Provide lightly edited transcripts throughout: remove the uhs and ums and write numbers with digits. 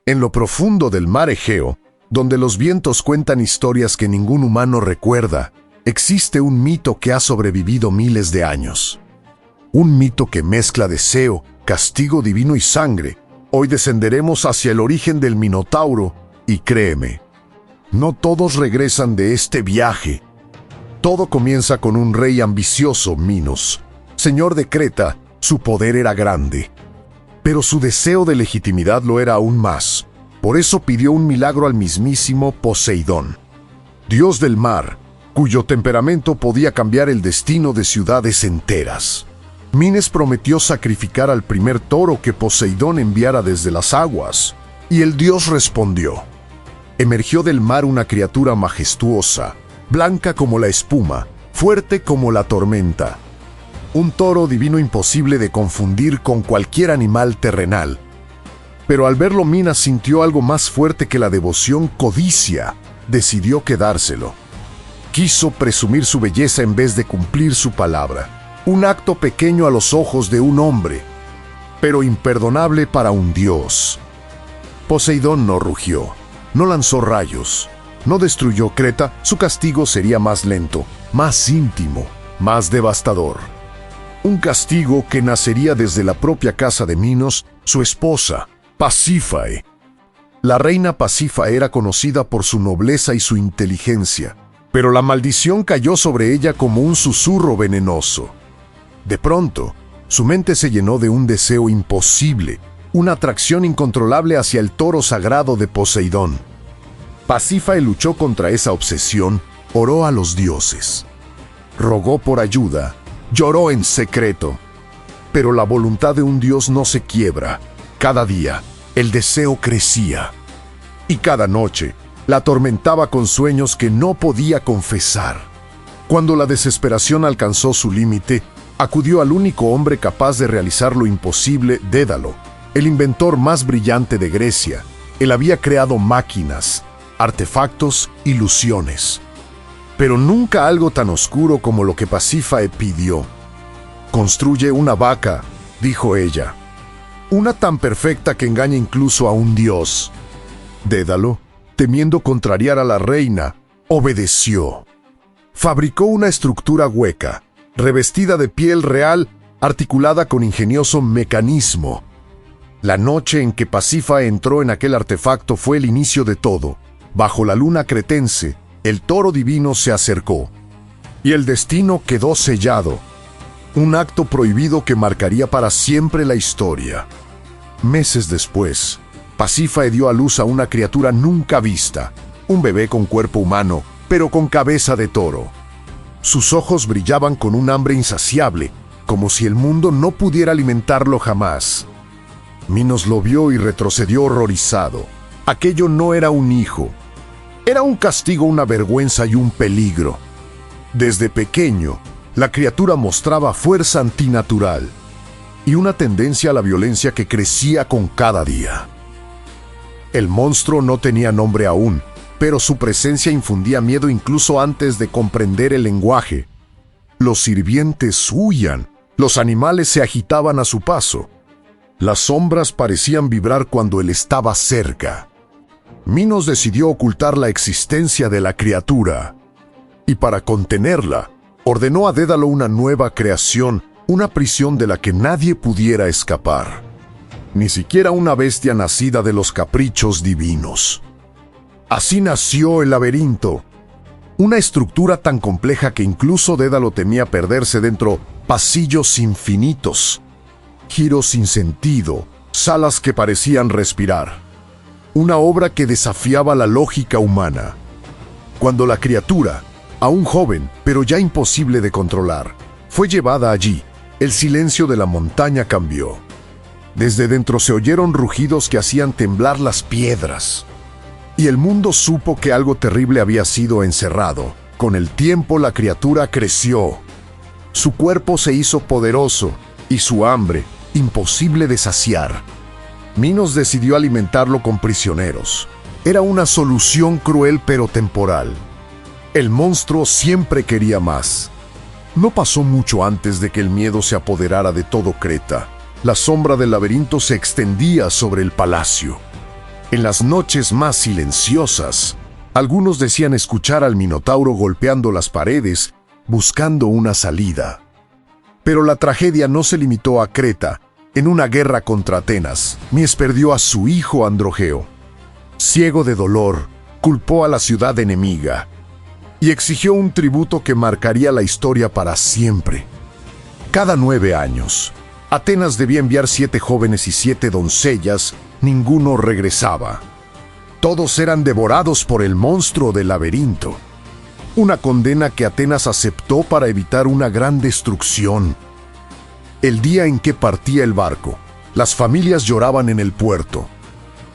En lo profundo del mar Egeo, donde los vientos cuentan historias que ningún humano recuerda, existe un mito que ha sobrevivido miles de años. Un mito que mezcla deseo, castigo divino y sangre. Hoy descenderemos hacia el origen del Minotauro y créeme, no todos regresan de este viaje. Todo comienza con un rey ambicioso, Minos. Señor de Creta, su poder era grande, pero su deseo de legitimidad lo era aún más. Por eso pidió un milagro al mismísimo Poseidón, dios del mar, cuyo temperamento podía cambiar el destino de ciudades enteras. Minos prometió sacrificar al primer toro que Poseidón enviara desde las aguas, y el dios respondió. Emergió del mar una criatura majestuosa, blanca como la espuma, fuerte como la tormenta. Un toro divino imposible de confundir con cualquier animal terrenal. Pero al verlo Minos sintió algo más fuerte que la devoción: codicia. Decidió quedárselo. Quiso presumir su belleza en vez de cumplir su palabra. Un acto pequeño a los ojos de un hombre, pero imperdonable para un dios. Poseidón no rugió, no lanzó rayos, no destruyó Creta. Su castigo sería más lento, más íntimo, más devastador. Un castigo que nacería desde la propia casa de Minos, su esposa, Pasífae. La reina Pasífae era conocida por su nobleza y su inteligencia, pero la maldición cayó sobre ella como un susurro venenoso. De pronto, su mente se llenó de un deseo imposible, una atracción incontrolable hacia el toro sagrado de Poseidón. Pasífae luchó contra esa obsesión, oró a los dioses, rogó por ayuda, lloró en secreto. Pero la voluntad de un dios no se quiebra. Cada día, el deseo crecía. Y cada noche, la atormentaba con sueños que no podía confesar. Cuando la desesperación alcanzó su límite, acudió al único hombre capaz de realizar lo imposible, Dédalo, el inventor más brillante de Grecia. Él había creado máquinas, artefactos, ilusiones. Pero nunca algo tan oscuro como lo que Pasífae pidió. «Construye una vaca», dijo ella. «Una tan perfecta que engaña incluso a un dios». Dédalo, temiendo contrariar a la reina, obedeció. Fabricó una estructura hueca, revestida de piel real, articulada con ingenioso mecanismo. La noche en que Pasífae entró en aquel artefacto fue el inicio de todo. Bajo la luna cretense, el toro divino se acercó, y el destino quedó sellado. Un acto prohibido que marcaría para siempre la historia. Meses después, Pasífae dio a luz a una criatura nunca vista, un bebé con cuerpo humano, pero con cabeza de toro. Sus ojos brillaban con un hambre insaciable, como si el mundo no pudiera alimentarlo jamás. Minos lo vio y retrocedió horrorizado. Aquello no era un hijo. Era un castigo, una vergüenza y un peligro. Desde pequeño, la criatura mostraba fuerza antinatural y una tendencia a la violencia que crecía con cada día. El monstruo no tenía nombre aún, pero su presencia infundía miedo incluso antes de comprender el lenguaje. Los sirvientes huían, los animales se agitaban a su paso. Las sombras parecían vibrar cuando él estaba cerca. Minos decidió ocultar la existencia de la criatura, y para contenerla, ordenó a Dédalo una nueva creación, una prisión de la que nadie pudiera escapar. Ni siquiera una bestia nacida de los caprichos divinos. Así nació el laberinto, una estructura tan compleja que incluso Dédalo temía perderse dentro. Pasillos infinitos, giros sin sentido, salas que parecían respirar. Una obra que desafiaba la lógica humana. Cuando la criatura, aún joven, pero ya imposible de controlar, fue llevada allí, el silencio de la montaña cambió. Desde dentro se oyeron rugidos que hacían temblar las piedras. Y el mundo supo que algo terrible había sido encerrado. Con el tiempo la criatura creció. Su cuerpo se hizo poderoso y su hambre imposible de saciar. Minos decidió alimentarlo con prisioneros. Era una solución cruel pero temporal. El monstruo siempre quería más. No pasó mucho antes de que el miedo se apoderara de todo Creta. La sombra del laberinto se extendía sobre el palacio. En las noches más silenciosas, algunos decían escuchar al Minotauro golpeando las paredes, buscando una salida. Pero la tragedia no se limitó a Creta. En una guerra contra Atenas, Mies perdió a su hijo Androgeo. Ciego de dolor, culpó a la ciudad enemiga y exigió un tributo que marcaría la historia para siempre. Cada 9 años, Atenas debía enviar 7 jóvenes y 7 doncellas. Ninguno regresaba. Todos eran devorados por el monstruo del laberinto. Una condena que Atenas aceptó para evitar una gran destrucción. El día en que partía el barco, las familias lloraban en el puerto.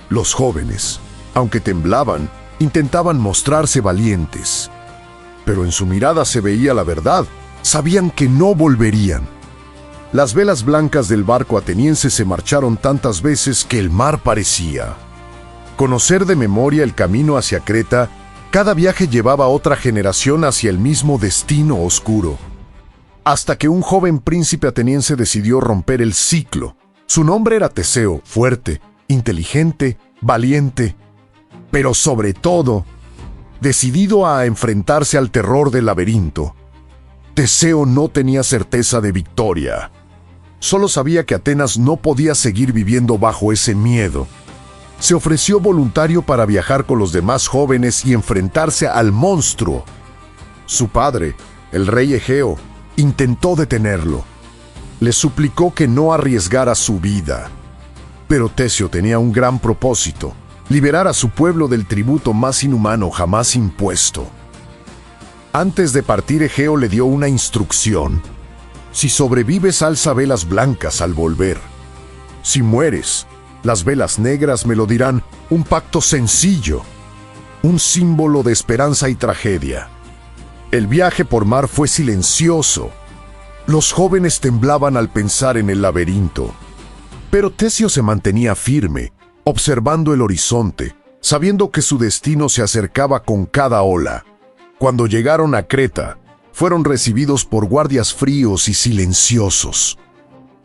Los jóvenes, aunque temblaban, intentaban mostrarse valientes. Pero en su mirada se veía la verdad. Sabían que no volverían. Las velas blancas del barco ateniense se marcharon tantas veces que el mar parecía. Conocer de memoria el camino hacia Creta, cada viaje llevaba a otra generación hacia el mismo destino oscuro. Hasta que un joven príncipe ateniense decidió romper el ciclo. Su nombre era Teseo, fuerte, inteligente, valiente, pero sobre todo, decidido a enfrentarse al terror del laberinto. Teseo no tenía certeza de victoria. Solo sabía que Atenas no podía seguir viviendo bajo ese miedo. Se ofreció voluntario para viajar con los demás jóvenes y enfrentarse al monstruo. Su padre, el rey Egeo, intentó detenerlo. Le suplicó que no arriesgara su vida. Pero Teseo tenía un gran propósito: liberar a su pueblo del tributo más inhumano jamás impuesto. Antes de partir, Egeo le dio una instrucción. Si sobrevives, alza velas blancas al volver. Si mueres, las velas negras me lo dirán, un pacto sencillo, un símbolo de esperanza y tragedia. El viaje por mar fue silencioso. Los jóvenes temblaban al pensar en el laberinto. Pero Teseo se mantenía firme, observando el horizonte, sabiendo que su destino se acercaba con cada ola. Cuando llegaron a Creta, fueron recibidos por guardias fríos y silenciosos.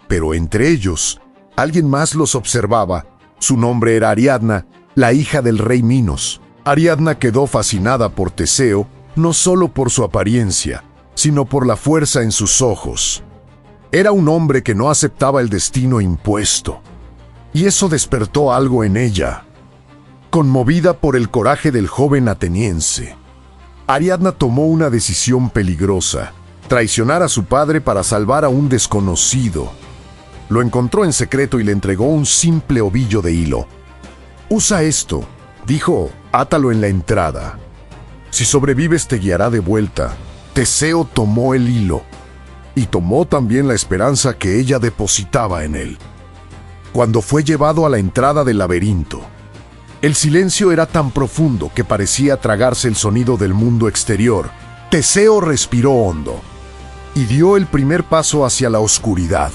Pero entre ellos, alguien más los observaba. Su nombre era Ariadna, la hija del rey Minos. Ariadna quedó fascinada por Teseo, no solo por su apariencia, sino por la fuerza en sus ojos. Era un hombre que no aceptaba el destino impuesto. Y eso despertó algo en ella. Conmovida por el coraje del joven ateniense, Ariadna tomó una decisión peligrosa: traicionar a su padre para salvar a un desconocido. Lo encontró en secreto y le entregó un simple ovillo de hilo. «Usa esto», dijo, «átalo en la entrada. Si sobrevives te guiará de vuelta». Teseo tomó el hilo y tomó también la esperanza que ella depositaba en él. Cuando fue llevado a la entrada del laberinto, el silencio era tan profundo que parecía tragarse el sonido del mundo exterior. Teseo respiró hondo y dio el primer paso hacia la oscuridad.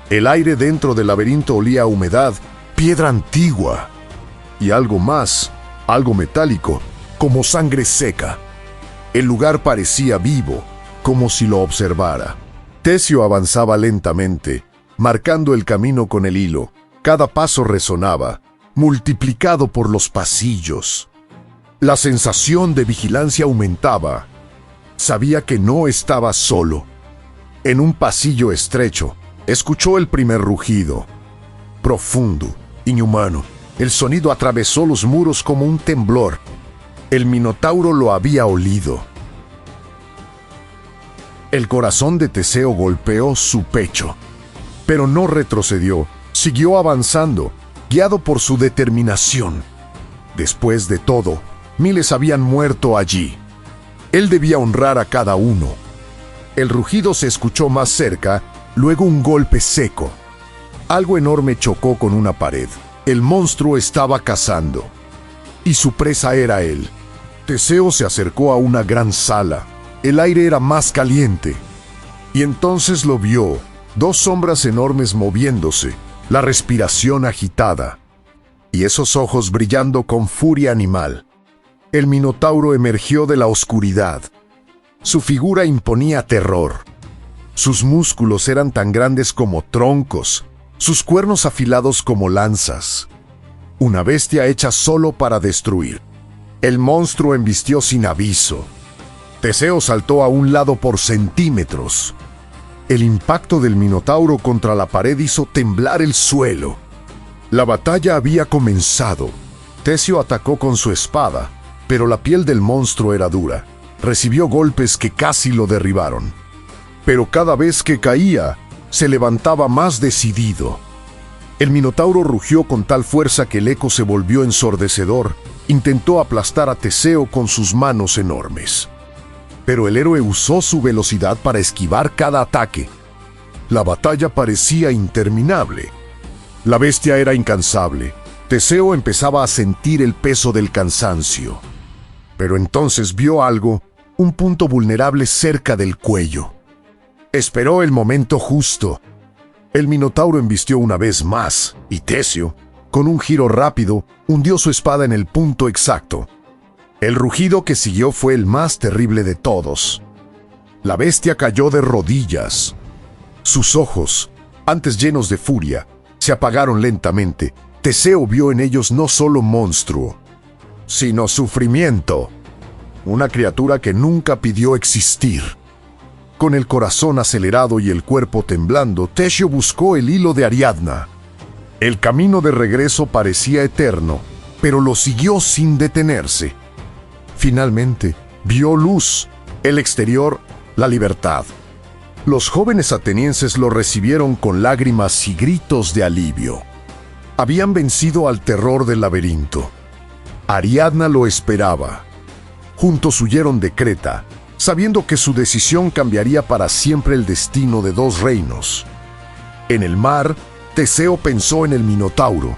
El aire dentro del laberinto olía a humedad, piedra antigua y algo más, algo metálico, como sangre seca. El lugar parecía vivo, como si lo observara. Teseo avanzaba lentamente, marcando el camino con el hilo. Cada paso resonaba, multiplicado por los pasillos. La sensación de vigilancia aumentaba. Sabía que no estaba solo. En un pasillo estrecho, escuchó el primer rugido. Profundo, inhumano, el sonido atravesó los muros como un temblor. El Minotauro lo había olido. El corazón de Teseo golpeó su pecho, pero no retrocedió, siguió avanzando, guiado por su determinación. Después de todo, miles habían muerto allí. Él debía honrar a cada uno. El rugido se escuchó más cerca, luego un golpe seco. Algo enorme chocó con una pared. El monstruo estaba cazando, y su presa era él. Teseo se acercó a una gran sala. El aire era más caliente. Y entonces lo vio, 2 sombras enormes moviéndose, la respiración agitada, y esos ojos brillando con furia animal. El Minotauro emergió de la oscuridad. Su figura imponía terror. Sus músculos eran tan grandes como troncos, sus cuernos afilados como lanzas. una bestia hecha solo para destruir. El monstruo embistió sin aviso. Teseo saltó a un lado por centímetros. El impacto del Minotauro contra la pared hizo temblar el suelo. La batalla había comenzado. Teseo atacó con su espada, pero la piel del monstruo era dura. Recibió golpes que casi lo derribaron. Pero cada vez que caía, se levantaba más decidido. El Minotauro rugió con tal fuerza que el eco se volvió ensordecedor. Intentó aplastar a Teseo con sus manos enormes. Pero el héroe usó su velocidad para esquivar cada ataque. La batalla parecía interminable. La bestia era incansable. Teseo empezaba a sentir el peso del cansancio. Pero entonces vio algo, un punto vulnerable cerca del cuello. Esperó el momento justo. El Minotauro embistió una vez más, y Teseo, con un giro rápido, hundió su espada en el punto exacto. El rugido que siguió fue el más terrible de todos. La bestia cayó de rodillas. Sus ojos, antes llenos de furia, se apagaron lentamente. Teseo vio en ellos no solo monstruo, sino sufrimiento. Una criatura que nunca pidió existir. Con el corazón acelerado y el cuerpo temblando, Teseo buscó el hilo de Ariadna. El camino de regreso parecía eterno, pero lo siguió sin detenerse. Finalmente, vio luz, el exterior, la libertad. Los jóvenes atenienses lo recibieron con lágrimas y gritos de alivio. Habían vencido al terror del laberinto. Ariadna lo esperaba. Juntos huyeron de Creta, sabiendo que su decisión cambiaría para siempre el destino de dos reinos. En el mar, Teseo pensó en el Minotauro.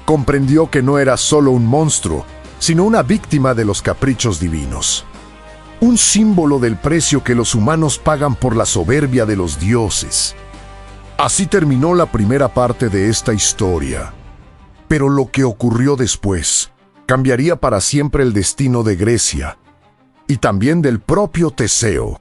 Comprendió que no era solo un monstruo, sino una víctima de los caprichos divinos. Un símbolo del precio que los humanos pagan por la soberbia de los dioses. Así terminó la primera parte de esta historia. Pero lo que ocurrió después cambiaría para siempre el destino de Grecia y también del propio Teseo.